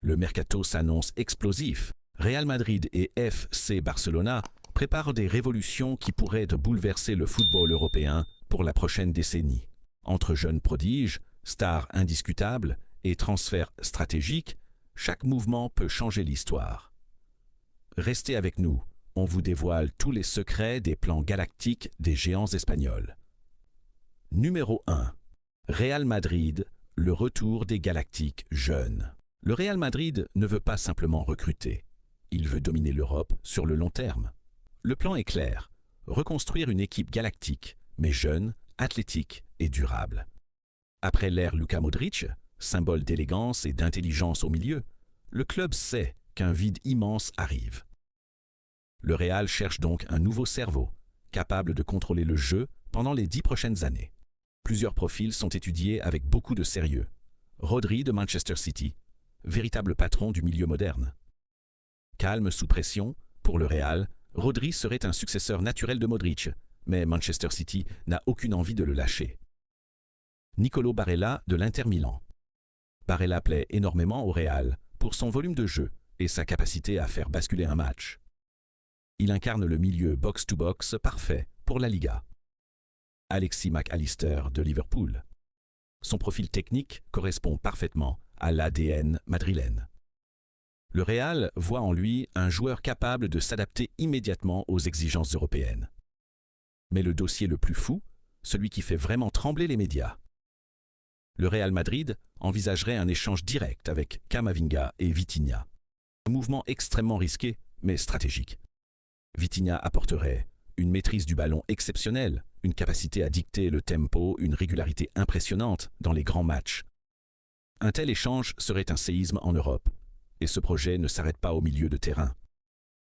Le mercato s'annonce explosif. Real Madrid et FC Barcelona préparent des révolutions qui pourraient bouleverser le football européen pour la prochaine décennie. Entre jeunes prodiges, stars indiscutables et transferts stratégiques, chaque mouvement peut changer l'histoire. Restez avec nous, on vous dévoile tous les secrets des plans galactiques des géants espagnols. Numéro 1. Real Madrid, le retour des Galactiques jeunes. Le Real Madrid ne veut pas simplement recruter. Il veut dominer l'Europe sur le long terme. Le plan est clair, reconstruire une équipe galactique, mais jeune, athlétique et durable. Après l'ère Luka Modric, symbole d'élégance et d'intelligence au milieu, le club sait qu'un vide immense arrive. Le Real cherche donc un nouveau cerveau, capable de contrôler le jeu pendant les 10 prochaines années. Plusieurs profils sont étudiés avec beaucoup de sérieux. Rodri de Manchester City, véritable patron du milieu moderne. Calme sous pression, pour le Real, Rodri serait un successeur naturel de Modric, mais Manchester City n'a aucune envie de le lâcher. Nicolo Barella de l'Inter Milan. Barella plaît énormément au Real pour son volume de jeu et sa capacité à faire basculer un match. Il incarne le milieu box-to-box parfait pour la Liga. Alexis McAllister de Liverpool. Son profil technique correspond parfaitement à l'ADN madrilène. Le Real voit en lui un joueur capable de s'adapter immédiatement aux exigences européennes. Mais le dossier le plus fou, celui qui fait vraiment trembler les médias. Le Real Madrid envisagerait un échange direct avec Camavinga et Vitinha. Un mouvement extrêmement risqué, mais stratégique. Vitinha apporterait une maîtrise du ballon exceptionnelle, une capacité à dicter le tempo, une régularité impressionnante dans les grands matchs. Un tel échange serait un séisme en Europe. Et ce projet ne s'arrête pas au milieu de terrain.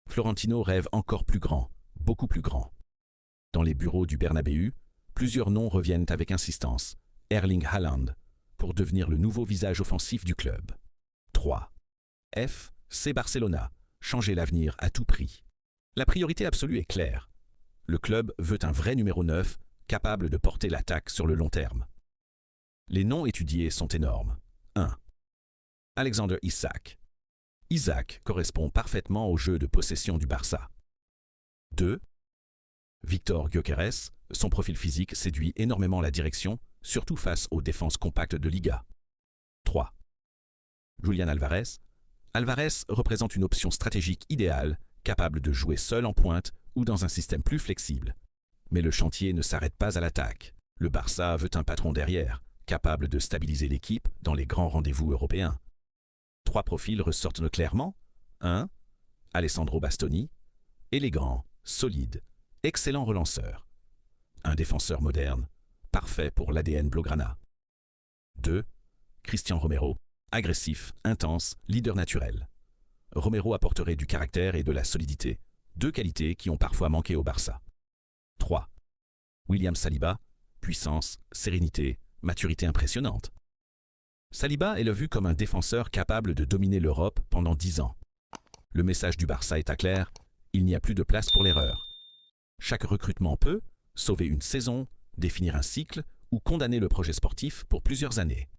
Florentino rêve encore plus grand, beaucoup plus grand. Dans les bureaux du Bernabéu, plusieurs noms reviennent avec insistance. Erling Haaland, pour devenir le nouveau visage offensif du club. 3. FC Barcelona, changer l'avenir à tout prix. La priorité absolue est claire. Le club veut un vrai numéro 9, capable de porter l'attaque sur le long terme. Les noms étudiés sont énormes. 1. Alexander Isak. Isak correspond parfaitement au jeu de possession du Barça. 2. Victor Gyökeres, son profil physique séduit énormément la direction, surtout face aux défenses compactes de Liga. 3. Julián Álvarez. Álvarez représente une option stratégique idéale, capable de jouer seul en pointe ou dans un système plus flexible. Mais le chantier ne s'arrête pas à l'attaque. Le Barça veut un patron derrière, capable de stabiliser l'équipe dans les grands rendez-vous européens. 3 profils ressortent clairement. 1. Alessandro Bastoni, élégant, solide, excellent relanceur. Un défenseur moderne, parfait pour l'ADN Blaugrana. 2. Christian Romero, agressif, intense, leader naturel. Romero apporterait du caractère et de la solidité, 2 qualités qui ont parfois manqué au Barça. 3. William Saliba, puissance, sérénité, maturité impressionnante. Saliba est vu comme un défenseur capable de dominer l'Europe pendant 10 ans. Le message du Barça est clair, il n'y a plus de place pour l'erreur. Chaque recrutement peut sauver une saison, définir un cycle ou condamner le projet sportif pour plusieurs années.